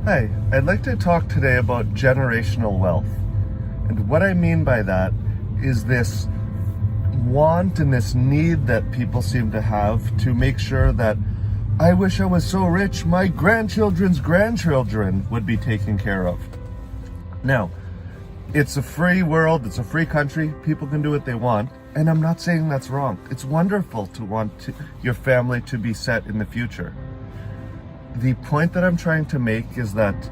Hi, I'd like to talk today about generational wealth. And what I mean by that is this want and this need that people seem to have to make sure that I wish I was so rich, my grandchildren's grandchildren would be taken care of. Now, it's a free world, it's a free country, people can do what they want, and I'm not saying that's wrong. It's wonderful to want your family to be set in the future. The point that I'm trying to make is that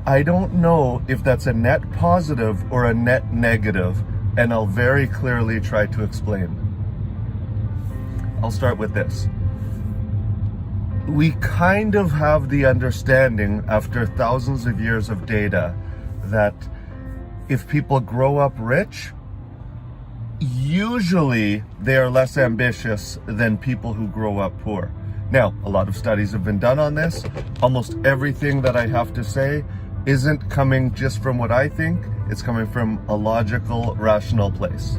I don't know if that's a net positive or a net negative, and I'll very clearly try to explain. I'll start with this. We kind of have the understanding after thousands of years of data that if people grow up rich, usually they are less ambitious than people who grow up poor. Now, a lot of studies have been done on this. Almost everything that I have to say isn't coming just from what I think, it's coming from a logical, rational place.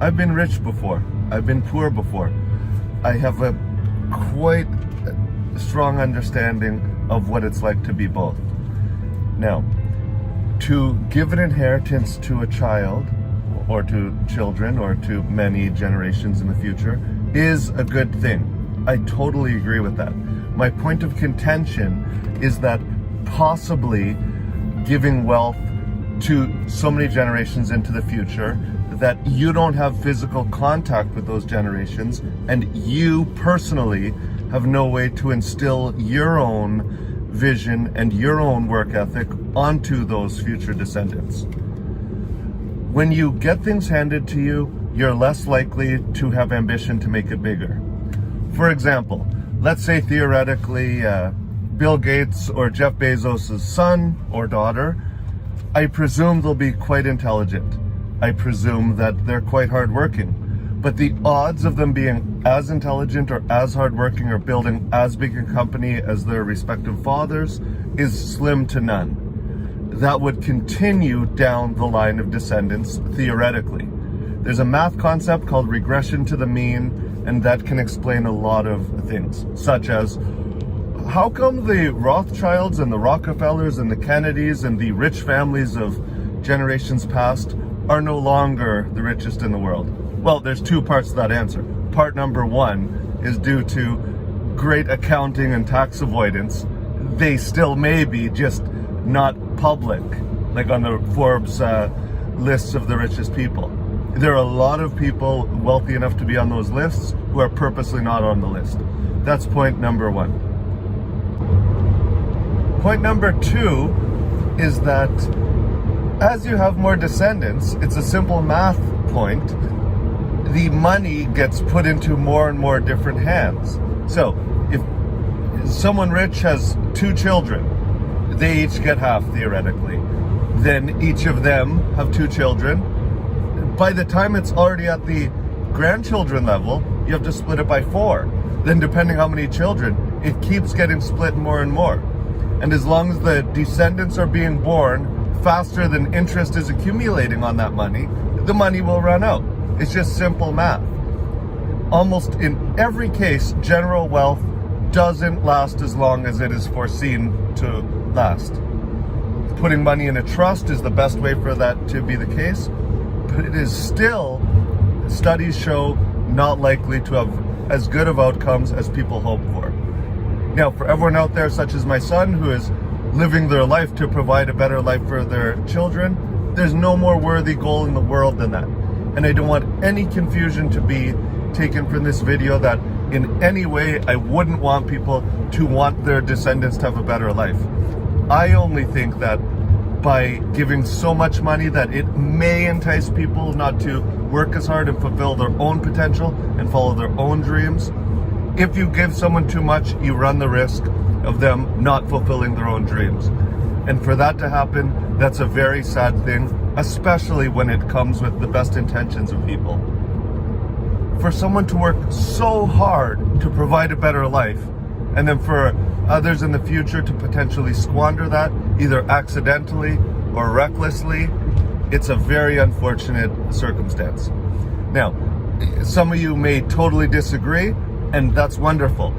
I've been rich before, I've been poor before. I have a quite strong understanding of what it's like to be both. Now, to give an inheritance to a child, or to children, or to many generations in the future, is a good thing. I totally agree with that. My point of contention is that possibly giving wealth to so many generations into the future that you don't have physical contact with those generations, and you personally have no way to instill your own vision and your own work ethic onto those future descendants. When you get things handed to you, you're less likely to have ambition to make it bigger. For example, let's say theoretically Bill Gates or Jeff Bezos' son or daughter, I presume they'll be quite intelligent. I presume that they're quite hardworking. But the odds of them being as intelligent or as hardworking or building as big a company as their respective fathers is slim to none. That would continue down the line of descendants, theoretically. There's a math concept called regression to the mean, and that can explain a lot of things, such as how come the Rothschilds and the Rockefellers and the Kennedys and the rich families of generations past are no longer the richest in the world? Well, there's two parts to that answer. Part number one is due to great accounting and tax avoidance. They still may be, just not public, like on the Forbes lists of the richest people. There are a lot of people wealthy enough to be on those lists who are purposely not on the list. That's point number one. Point number two is that as you have more descendants, it's a simple math point, the money gets put into more and more different hands. So if someone rich has two children, they each get half theoretically. Then each of them have two children. By the time it's already at the grandchildren level, you have to split it by 4. Then depending how many children, it keeps getting split more and more. And as long as the descendants are being born faster than interest is accumulating on that money, the money will run out. It's just simple math. Almost in every case, general wealth doesn't last as long as it is foreseen to last. Putting money in a trust is the best way for that to be the case, but it is still, studies show, not likely to have as good of outcomes as people hope for. Now, for everyone out there, such as my son, who is living their life to provide a better life for their children, there's no more worthy goal in the world than that. And I don't want any confusion to be taken from this video that in any way I wouldn't want people to want their descendants to have a better life. I only think that by giving so much money that it may entice people not to work as hard and fulfill their own potential and follow their own dreams. If you give someone too much, you run the risk of them not fulfilling their own dreams. And for that to happen, that's a very sad thing, especially when it comes with the best intentions of people. For someone to work so hard to provide a better life, and then for others in the future to potentially squander that, either accidentally or recklessly, it's a very unfortunate circumstance. Now, some of you may totally disagree, and that's wonderful.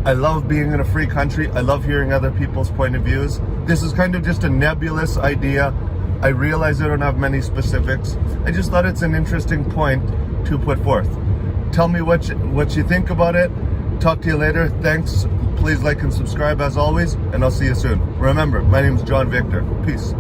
I love being in a free country. I love hearing other people's point of views. This is kind of just a nebulous idea. I realize I don't have many specifics. I just thought it's an interesting point to put forth. Tell me what you think about it. Talk to you later. Thanks. Please like and subscribe as always, and I'll see you soon. Remember, my name is John Victor. Peace.